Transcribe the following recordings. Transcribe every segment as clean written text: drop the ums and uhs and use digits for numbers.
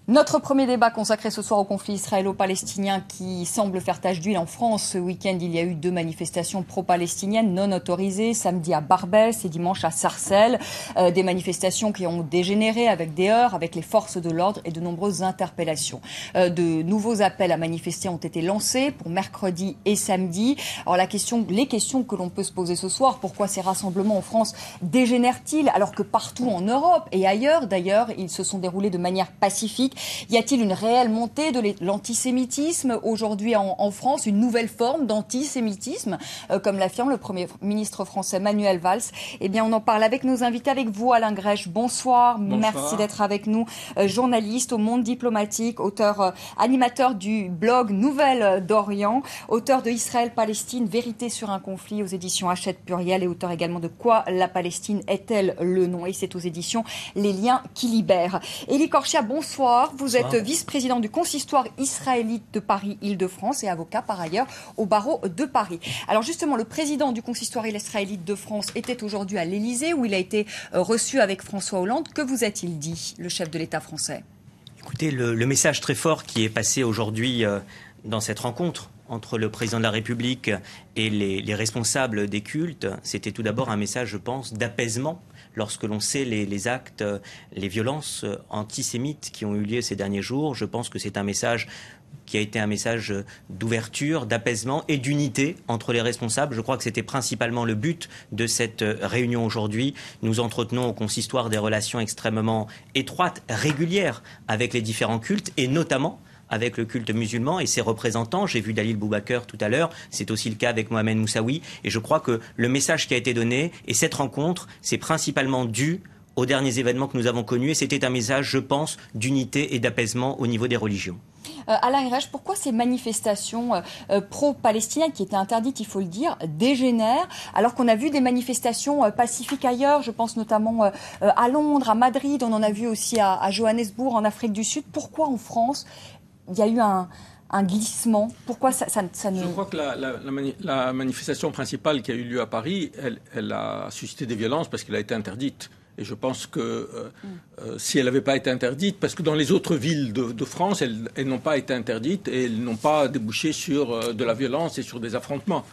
Notre premier débat consacré ce soir au conflit israélo-palestinien qui semble faire tache d'huile en France. Ce week-end, il y a eu 2 manifestations pro-palestiniennes non autorisées, samedi à Barbès et dimanche à Sarcelles. Des manifestations qui ont dégénéré avec des heurts, avec les forces de l'ordre et de nombreuses interpellations. De nouveaux appels à manifester ont été lancés pour mercredi et samedi. Alors les questions que l'on peut se poser ce soir, pourquoi ces rassemblements en France dégénèrent-ils alors que partout en Europe et ailleurs d'ailleurs, ils se sont déroulés de manière pacifique? Y a-t-il une réelle montée de l'antisémitisme aujourd'hui en France, une nouvelle forme d'antisémitisme, comme l'affirme le Premier ministre français Manuel Valls? Eh bien, on en parle avec nos invités, avec vous, Alain Grèche. Bonsoir. Merci d'être avec nous. Journaliste au Monde diplomatique, auteur, animateur du blog Nouvelles d'Orient, auteur de Israël-Palestine, vérité sur un conflit aux éditions Hachette Pluriel et auteur également de Quoi la Palestine est-elle le nom? Et c'est aux éditions Les Liens qui libèrent. Élie Korchia, bonsoir. Vous êtes vice-président du consistoire israélite de Paris-Île-de-France et avocat par ailleurs au barreau de Paris. Alors justement, le président du consistoire israélite de France était aujourd'hui à l'Élysée où il a été reçu avec François Hollande. Que vous a-t-il dit, le chef de l'État français? Écoutez, le message très fort qui est passé aujourd'hui dans cette rencontre entre le président de la République et les responsables des cultes, c'était tout d'abord un message, je pense, d'apaisement lorsque l'on sait les actes, les violences antisémites qui ont eu lieu ces derniers jours. Je pense que c'est un message qui a été un message d'ouverture, d'apaisement et d'unité entre les responsables. Je crois que c'était principalement le but de cette réunion aujourd'hui. Nous entretenons au consistoire des relations extrêmement étroites, régulières avec les différents cultes et notamment avec le culte musulman et ses représentants. J'ai vu Dalil Boubaker tout à l'heure, c'est aussi le cas avec Mohamed Moussaoui. Et je crois que le message qui a été donné et cette rencontre, c'est principalement dû aux derniers événements que nous avons connus. Et c'était un message, je pense, d'unité et d'apaisement au niveau des religions. Alain Grèche, pourquoi ces manifestations pro-palestiniennes qui étaient interdites, il faut le dire, dégénèrent alors qu'on a vu des manifestations pacifiques ailleurs? Je pense notamment à Londres, à Madrid, on en a vu aussi à Johannesburg, en Afrique du Sud. Pourquoi en France il y a eu un glissement? Pourquoi ça ne... Je crois que la manifestation principale qui a eu lieu à Paris, elle a suscité des violences parce qu'elle a été interdite. Et je pense que si elle n'avait pas été interdite, parce que dans les autres villes de France, elles n'ont pas été interdites et elles n'ont pas débouché sur de la violence et sur des affrontements.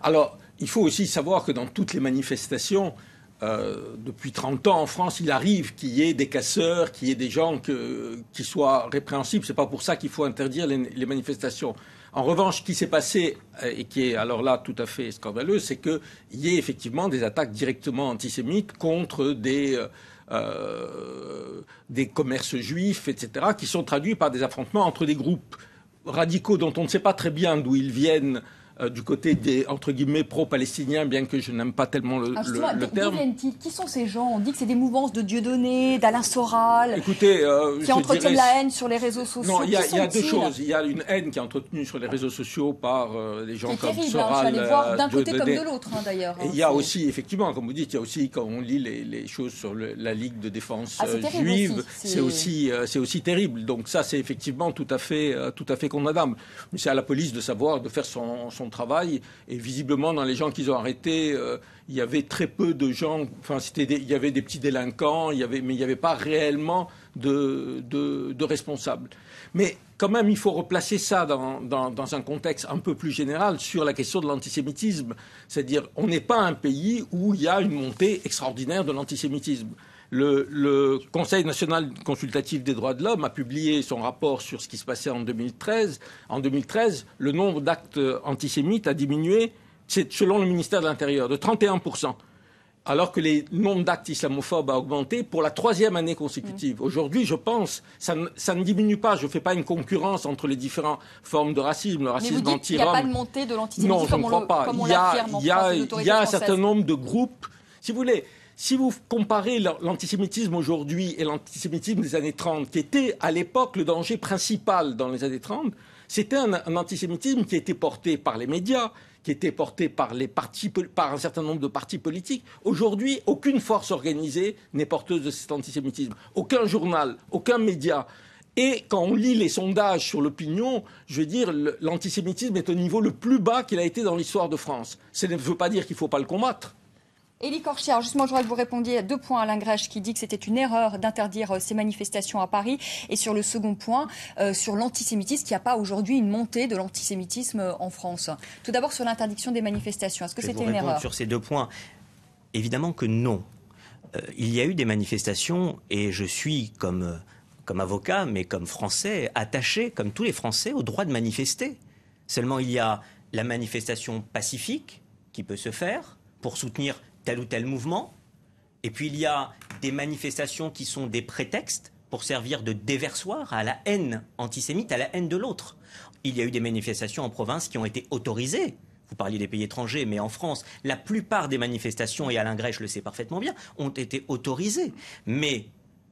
Alors, il faut aussi savoir que dans toutes les manifestations, depuis 30 ans en France, il arrive qu'il y ait des casseurs, qu'il y ait des gens qui soient répréhensibles. Ce n'est pas pour ça qu'il faut interdire les manifestations. En revanche, ce qui s'est passé, et qui est alors là tout à fait scandaleux, c'est qu'il y ait effectivement des attaques directement antisémites contre des commerces juifs, etc., qui sont traduits par des affrontements entre des groupes radicaux dont on ne sait pas très bien d'où ils viennent, du côté des, entre guillemets, pro-palestiniens, bien que je n'aime pas tellement le terme. Qui sont ces gens? On dit que c'est des mouvances de Dieudonné, d'Alain Soral, écoutez, qui entretiennent la haine sur les réseaux sociaux. Non, il y a deux choses. Il y a une haine qui est entretenue sur les réseaux sociaux par des gens comme terrible, Soral. Je vais aller voir d'un côté comme de l'autre, d'ailleurs. Et il y a aussi, effectivement, comme vous dites, il y a aussi, quand on lit les choses sur la Ligue de défense juive, c'est aussi terrible. Donc ça, c'est effectivement tout à fait condamnable. Mais c'est à la police de savoir, de faire son travail, et visiblement dans les gens qu'ils ont arrêtés, il y avait très peu de gens, enfin il y avait des petits délinquants, mais il n'y avait pas réellement de responsables. Mais quand même, il faut replacer ça dans un contexte un peu plus général sur la question de l'antisémitisme. C'est-à-dire, on n'est pas un pays où il y a une montée extraordinaire de l'antisémitisme. Le Conseil national consultatif des droits de l'homme a publié son rapport sur ce qui se passait en 2013. En 2013, le nombre d'actes antisémites a diminué, selon le ministère de l'Intérieur, de 31%, alors que le nombre d'actes islamophobes a augmenté pour la 3e année consécutive. Aujourd'hui, je pense, ça ne diminue pas. Je ne fais pas une concurrence entre les différentes formes de racisme. Le racisme anti-rom. Mais vous dites qu'il n'y a pas de montée de l'antisémitisme? Non, je ne crois pas. Il y a un certain nombre de groupes, si vous voulez. Si vous comparez l'antisémitisme aujourd'hui et l'antisémitisme des années 30, qui était à l'époque le danger principal dans les années 30, c'était un antisémitisme qui était porté par les médias, qui était porté par un certain nombre de partis politiques. Aujourd'hui, aucune force organisée n'est porteuse de cet antisémitisme. Aucun journal, aucun média. Et quand on lit les sondages sur l'opinion, je veux dire, l'antisémitisme est au niveau le plus bas qu'il a été dans l'histoire de France. Ça ne veut pas dire qu'il ne faut pas le combattre. Élie Korchier, justement, je voudrais que vous répondiez à 2 points. Alain Grèche qui dit que c'était une erreur d'interdire ces manifestations à Paris. Et sur le second point, sur l'antisémitisme, qu'il n'y a pas aujourd'hui une montée de l'antisémitisme en France. Tout d'abord sur l'interdiction des manifestations. Est-ce que c'était une erreur? Sur ces 2 points, évidemment que non. Il y a eu des manifestations et je suis comme avocat, mais comme Français, attaché, comme tous les Français, au droit de manifester. Seulement, il y a la manifestation pacifique qui peut se faire pour soutenir tel ou tel mouvement. Et puis il y a des manifestations qui sont des prétextes pour servir de déversoir à la haine antisémite, à la haine de l'autre. Il y a eu des manifestations en province qui ont été autorisées. Vous parliez des pays étrangers, mais en France, la plupart des manifestations, et Alain Grèche le sait parfaitement bien, ont été autorisées. Mais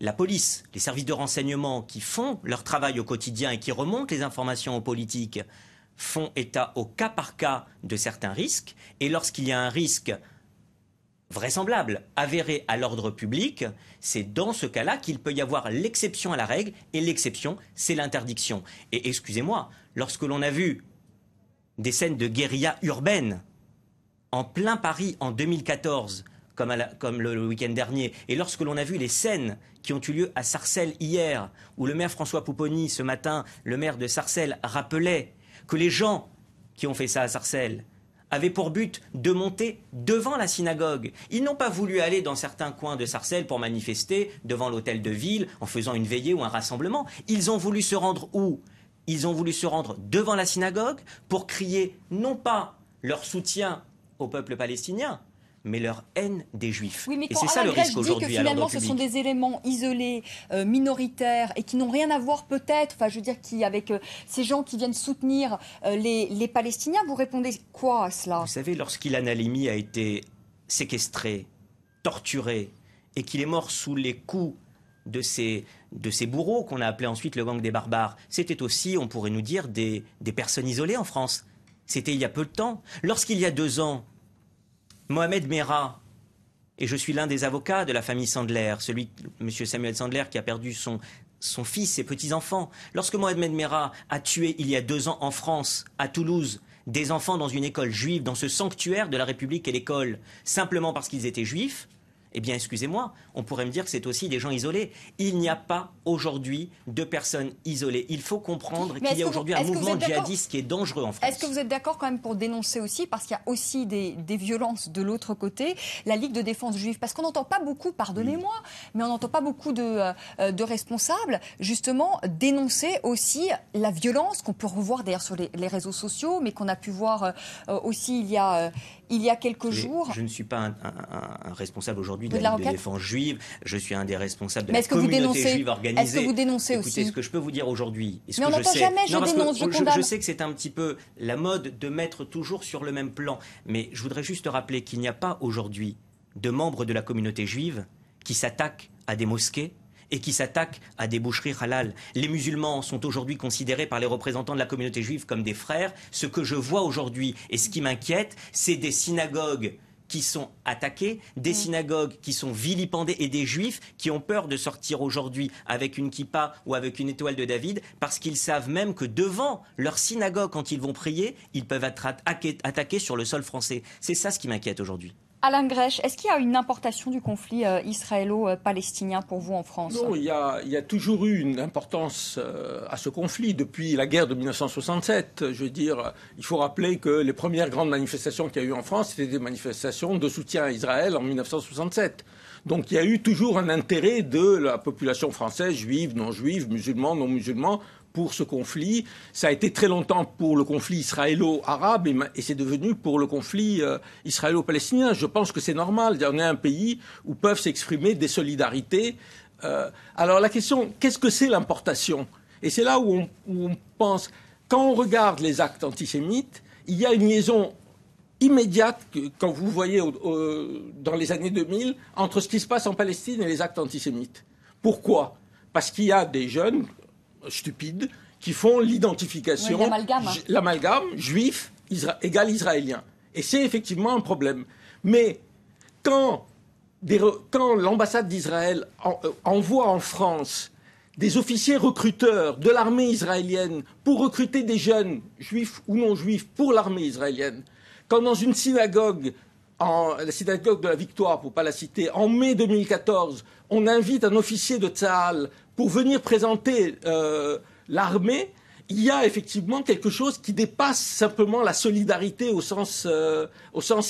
la police, les services de renseignement qui font leur travail au quotidien et qui remontent les informations aux politiques, font état au cas par cas de certains risques. Et lorsqu'il y a un risque vraisemblable, avéré à l'ordre public, c'est dans ce cas-là qu'il peut y avoir l'exception à la règle, et l'exception, c'est l'interdiction. Et excusez-moi, lorsque l'on a vu des scènes de guérilla urbaine en plein Paris en 2014, comme le week-end dernier, et lorsque l'on a vu les scènes qui ont eu lieu à Sarcelles hier, où le maire François Pupponi, ce matin, le maire de Sarcelles, rappelait que les gens qui ont fait ça à Sarcelles avaient pour but de monter devant la synagogue. Ils n'ont pas voulu aller dans certains coins de Sarcelles pour manifester devant l'hôtel de ville en faisant une veillée ou un rassemblement. Ils ont voulu se rendre où? Ils ont voulu se rendre devant la synagogue pour crier non pas leur soutien au peuple palestinien, mais leur haine des Juifs. Oui, mais et quand c'est ça le risque aujourd'hui à l'ordre finalement, ce sont des éléments isolés, minoritaires, et qui n'ont rien à voir peut-être, enfin, je veux dire, avec ces gens qui viennent soutenir les Palestiniens, vous répondez quoi à cela? Vous savez, lorsqu'Ilan Halimi a été séquestré, torturé, et qu'il est mort sous les coups de ces bourreaux qu'on a appelés ensuite le gang des barbares, c'était aussi, on pourrait nous dire, des personnes isolées en France. C'était il y a peu de temps. Lorsqu'il y a 2 ans, Mohamed Merah, et je suis l'un des avocats de la famille Sandler, M. Samuel Sandler qui a perdu son fils, ses petits-enfants. Lorsque Mohamed Merah a tué il y a 2 ans en France, à Toulouse, des enfants dans une école juive, dans ce sanctuaire de la République et l'école, simplement parce qu'ils étaient juifs, eh bien, excusez-moi, on pourrait me dire que c'est aussi des gens isolés. Il n'y a pas aujourd'hui de personnes isolées. Il faut comprendre qu'il y a aujourd'hui un mouvement djihadiste qui est dangereux en France. Est-ce que vous êtes d'accord quand même pour dénoncer aussi, parce qu'il y a aussi des violences de l'autre côté, la Ligue de défense juive? Parce qu'on n'entend pas beaucoup, pardonnez-moi, mais on n'entend pas beaucoup de responsables, justement, dénoncer aussi la violence qu'on peut revoir d'ailleurs sur les réseaux sociaux, mais qu'on a pu voir aussi il y a quelques jours. Je ne suis pas un responsable aujourd'hui de la Ligue de défense juive. Je suis un des responsables de la communauté juive organisée. Est-ce que vous dénoncez Écoutez, aussi? ce que je peux vous dire aujourd'hui, mais on n'entend jamais, je dénonce, je condamne. Je sais que c'est un petit peu la mode de mettre toujours sur le même plan. Mais je voudrais juste rappeler qu'il n'y a pas aujourd'hui de membres de la communauté juive qui s'attaquent à des mosquées et qui s'attaquent à des boucheries halal. Les musulmans sont aujourd'hui considérés par les représentants de la communauté juive comme des frères. Ce que je vois aujourd'hui et ce qui m'inquiète, c'est des synagogues qui sont attaqués, des synagogues qui sont vilipendées et des juifs qui ont peur de sortir aujourd'hui avec une kippa ou avec une étoile de David parce qu'ils savent même que devant leur synagogue, quand ils vont prier, ils peuvent être attaqués sur le sol français. C'est ça ce qui m'inquiète aujourd'hui. Alain Grèche, est-ce qu'il y a une importation du conflit israélo-palestinien pour vous en France? Non, il y a toujours eu une importance à ce conflit depuis la guerre de 1967. Je veux dire, il faut rappeler que les premières grandes manifestations qu'il y a eu en France, c'était des manifestations de soutien à Israël en 1967. Donc il y a eu toujours un intérêt de la population française, juive, non juive, musulmans, non musulmans, pour ce conflit. Ça a été très longtemps pour le conflit israélo-arabe et c'est devenu pour le conflit israélo-palestinien. Je pense que c'est normal. On est un pays où peuvent s'exprimer des solidarités. Alors la question, qu'est-ce que c'est l'importation? Et c'est là où on pense, quand on regarde les actes antisémites, il y a une liaison immédiate, quand vous voyez dans les années 2000, entre ce qui se passe en Palestine et les actes antisémites. Pourquoi? Parce qu'il y a des jeunes stupides qui font l'identification, l'amalgame juif égale israélien. Et c'est effectivement un problème. Mais quand l'ambassade d'Israël envoie en France des officiers recruteurs de l'armée israélienne pour recruter des jeunes, juifs ou non juifs, pour l'armée israélienne, quand dans une synagogue, la synagogue de la Victoire, pour ne pas la citer, en mai 2014, on invite un officier de Tsahal pour venir présenter l'armée, il y a effectivement quelque chose qui dépasse simplement la solidarité au sens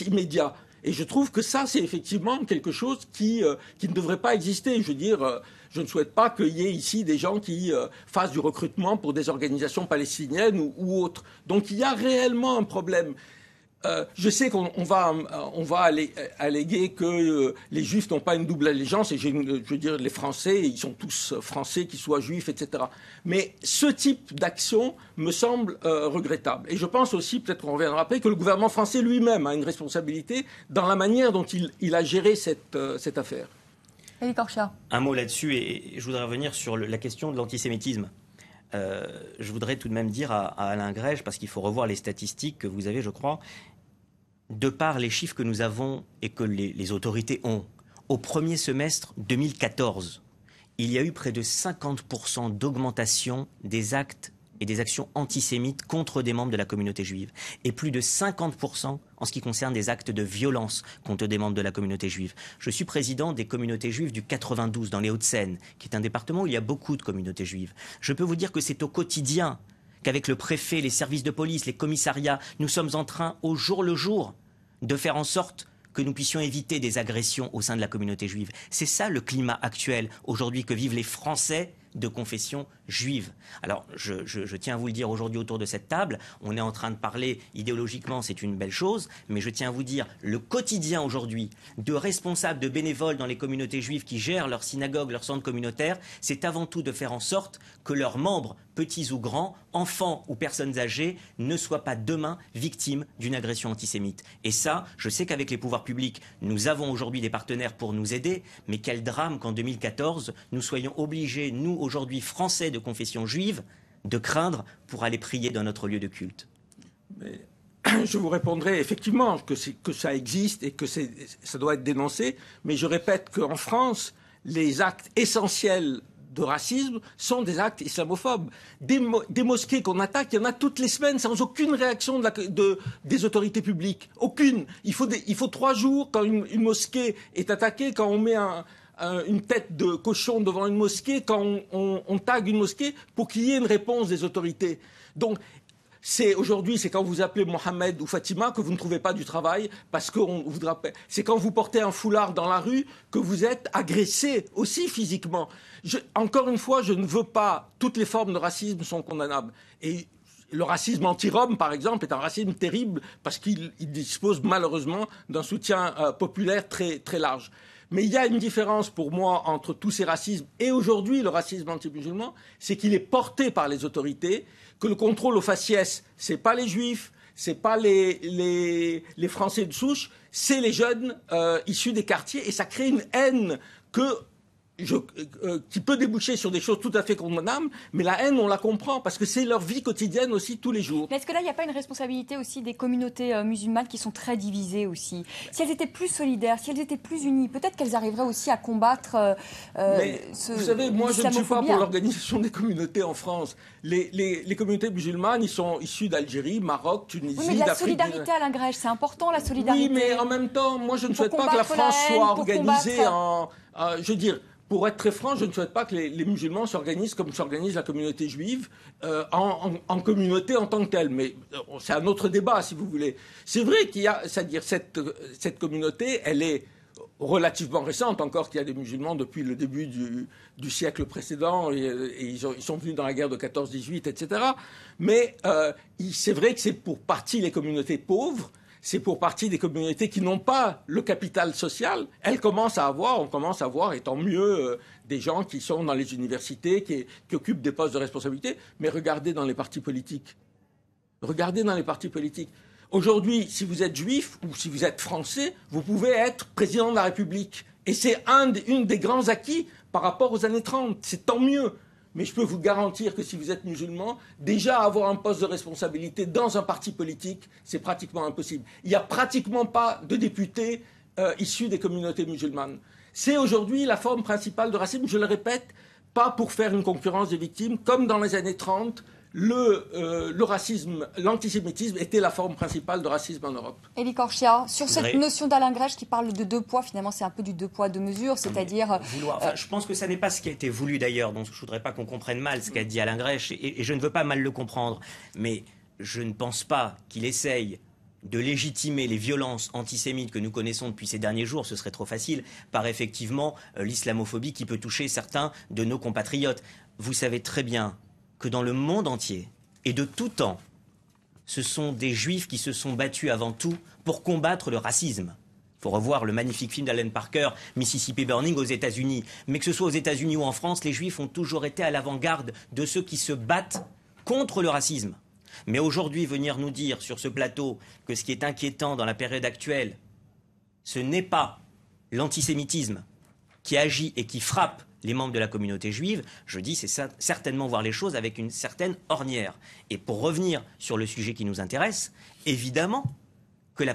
immédiat. Et je trouve que ça, c'est effectivement quelque chose qui ne devrait pas exister. Je veux dire, je ne souhaite pas qu'il y ait ici des gens qui fassent du recrutement pour des organisations palestiniennes ou autres. Donc il y a réellement un problème. Je sais qu'on va alléguer que les Juifs n'ont pas une double allégeance, et je veux dire, les Français, ils sont tous Français, qu'ils soient Juifs, etc. Mais ce type d'action me semble regrettable. Et je pense aussi, peut-être qu'on reviendra après, que le gouvernement français lui-même a une responsabilité dans la manière dont il a géré cette affaire. Elie Korcher. Un mot là-dessus, et je voudrais revenir sur la question de l'antisémitisme. Je voudrais tout de même dire à Alain Grège, parce qu'il faut revoir les statistiques que vous avez, je crois, de par les chiffres que nous avons et que les autorités ont, au premier semestre 2014, il y a eu près de 50% d'augmentation des actes et des actions antisémites contre des membres de la communauté juive, et plus de 50% en ce qui concerne des actes de violence contre des membres de la communauté juive. Je suis président des communautés juives du 92 dans les Hauts-de-Seine, qui est un département où il y a beaucoup de communautés juives. Je peux vous dire que c'est au quotidien qu'avec le préfet, les services de police, les commissariats, nous sommes en train, au jour le jour, de faire en sorte que nous puissions éviter des agressions au sein de la communauté juive. C'est ça le climat actuel aujourd'hui que vivent les Français de confession juive. Alors, je tiens à vous le dire aujourd'hui autour de cette table, on est en train de parler idéologiquement, c'est une belle chose, mais je tiens à vous dire, le quotidien aujourd'hui de responsables, de bénévoles dans les communautés juives qui gèrent leurs synagogues, leurs centres communautaires, c'est avant tout de faire en sorte que leurs membres, petits ou grands, enfants ou personnes âgées, ne soient pas demain victimes d'une agression antisémite. Et ça, je sais qu'avec les pouvoirs publics, nous avons aujourd'hui des partenaires pour nous aider, mais quel drame qu'en 2014, nous soyons obligés, nous, aujourd'hui, Français de confession juive, de craindre pour aller prier dans notre lieu de culte. Mais je vous répondrai effectivement que ça existe et que ça doit être dénoncé, mais je répète qu'en France, les actes essentiels de racisme sont des actes islamophobes. Des mosquées qu'on attaque, il y en a toutes les semaines sans aucune réaction des autorités publiques. Aucune. Il faut 3 jours quand une mosquée est attaquée, quand on met une tête de cochon devant une mosquée, quand on tague une mosquée, pour qu'il y ait une réponse des autorités. Donc, aujourd'hui, c'est quand vous appelez Mohamed ou Fatima que vous ne trouvez pas du travail parce qu'on voudra. C'est quand vous portez un foulard dans la rue que vous êtes agressé aussi physiquement. Encore une fois, je ne veux pas. Toutes les formes de racisme sont condamnables. Et le racisme anti-Rome, par exemple, est un racisme terrible parce qu'il dispose malheureusement d'un soutien populaire très, très large. Mais il y a une différence pour moi entre tous ces racismes et aujourd'hui le racisme anti-musulman, c'est qu'il est porté par les autorités, que le contrôle au faciès, c'est pas les juifs, c'est pas les Français de souche, c'est les jeunes issus des quartiers, et ça crée une haine qui peut déboucher sur des choses tout à fait condamnables, mais la haine, on la comprend, parce que c'est leur vie quotidienne aussi, tous les jours. Mais est-ce que là, il n'y a pas une responsabilité aussi des communautés musulmanes qui sont très divisées aussi? Si elles étaient plus solidaires, si elles étaient plus unies, peut-être qu'elles arriveraient aussi à combattre vous savez, moi, je ne suis pas pour l'organisation des communautés en France. Les communautés musulmanes, ils sont issus d'Algérie, Maroc, Tunisie, d'Afrique. Oui, mais la solidarité, Alain Grèche, c'est important, la solidarité. Oui, mais en même temps, moi, je ne souhaite pas que la France soit organisée je veux dire, pour être très franc, je ne souhaite pas que les musulmans s'organisent comme s'organise la communauté juive, en communauté en tant que telle. Mais c'est un autre débat, si vous voulez. C'est vrai qu'il y a, c'est-à-dire cette communauté, elle est relativement récente, encore qu'il y a des musulmans depuis le début du siècle précédent, et ils sont venus dans la guerre de 14-18, etc. Mais c'est vrai que c'est pour partie les communautés pauvres. C'est pour partie des communautés qui n'ont pas le capital social. On commence à avoir, et tant mieux, des gens qui sont dans les universités, qui occupent des postes de responsabilité. Mais regardez dans les partis politiques. Aujourd'hui, si vous êtes juif ou si vous êtes français, vous pouvez être président de la République. Et c'est une des grands acquis par rapport aux années 30. C'est tant mieux. Mais je peux vous garantir que si vous êtes musulman, déjà avoir un poste de responsabilité dans un parti politique, c'est pratiquement impossible. Il n'y a pratiquement pas de députés issus des communautés musulmanes. C'est aujourd'hui la forme principale de racisme, je le répète, pas pour faire une concurrence des victimes. Comme dans les années 30, le racisme, l'antisémitisme était la forme principale de racisme en Europe. Élie Korchia, sur cette notion d'Alain Grèche qui parle de deux poids, finalement c'est un peu du deux poids, deux mesures, c'est-à-dire... je pense que ça n'est pas ce qui a été voulu d'ailleurs, donc je ne voudrais pas qu'on comprenne mal ce qu'a dit Alain Grèche, et je ne veux pas mal le comprendre, mais je ne pense pas qu'il essaye de légitimer les violences antisémites que nous connaissons depuis ces derniers jours, ce serait trop facile, par effectivement l'islamophobie qui peut toucher certains de nos compatriotes. Vous savez très bien que dans le monde entier, et de tout temps, ce sont des juifs qui se sont battus avant tout pour combattre le racisme. Il faut revoir le magnifique film d'Alan Parker, Mississippi Burning, aux États-Unis. Mais que ce soit aux États-Unis ou en France, les juifs ont toujours été à l'avant-garde de ceux qui se battent contre le racisme. Mais aujourd'hui, venir nous dire sur ce plateau que ce qui est inquiétant dans la période actuelle, ce n'est pas l'antisémitisme qui agit et qui frappe les membres de la communauté juive, je dis c'est certainement voir les choses avec une certaine ornière. Et pour revenir sur le sujet qui nous intéresse, évidemment que la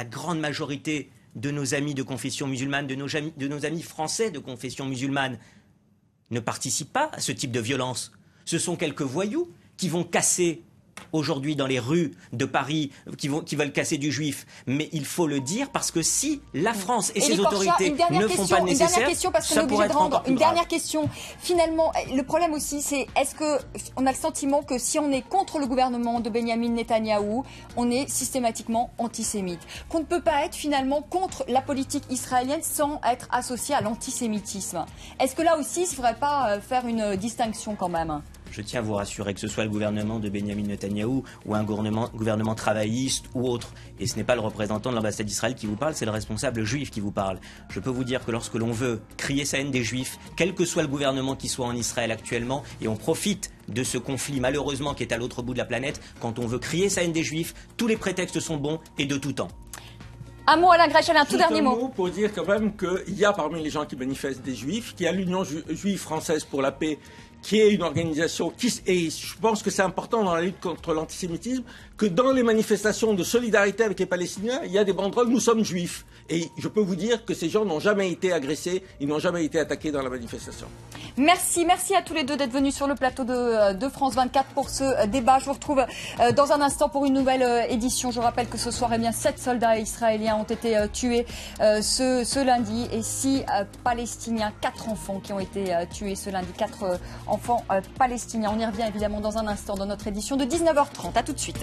grande majorité de nos amis de confession musulmane, de nos amis français de confession musulmane, ne participent pas à ce type de violence. Ce sont quelques voyous qui vont casser aujourd'hui dans les rues de Paris, qui veulent casser du juif. Mais il faut le dire parce que si la France et ses autorités ne font pas le nécessaire, une dernière question parce qu'on est obligé de rendre une dernière question. Finalement, le problème aussi, c'est est-ce qu'on a le sentiment que si on est contre le gouvernement de Benyamin Netanyahou, on est systématiquement antisémite, qu'on ne peut pas être finalement contre la politique israélienne sans être associé à l'antisémitisme. Est-ce que là aussi, il ne faudrait pas faire une distinction quand même ? Je tiens à vous rassurer que ce soit le gouvernement de Benyamin Netanyahou ou un gouvernement travailliste ou autre. Et ce n'est pas le représentant de l'ambassade d'Israël qui vous parle, c'est le responsable juif qui vous parle. Je peux vous dire que lorsque l'on veut crier sa haine des juifs, quel que soit le gouvernement qui soit en Israël actuellement, et on profite de ce conflit malheureusement qui est à l'autre bout de la planète, quand on veut crier sa haine des juifs, tous les prétextes sont bons et de tout temps. Un mot, Alain Grèche, un tout dernier mot. Un mot pour dire quand même qu'il y a parmi les gens qui manifestent des juifs, qu'il y a l'Union juive française pour la paix, qui est une organisation et je pense que c'est important dans la lutte contre l'antisémitisme, que dans les manifestations de solidarité avec les Palestiniens, il y a des banderoles « Nous sommes juifs ». Et je peux vous dire que ces gens n'ont jamais été agressés, ils n'ont jamais été attaqués dans la manifestation. Merci à tous les deux d'être venus sur le plateau de France 24 pour ce débat. Je vous retrouve dans un instant pour une nouvelle édition. Je rappelle que ce soir, 7 soldats israéliens ont été tués ce lundi et 6 Palestiniens, 4 enfants qui ont été tués ce lundi, 4 enfants palestiniens. On y revient évidemment dans un instant dans notre édition de 19h30. À tout de suite.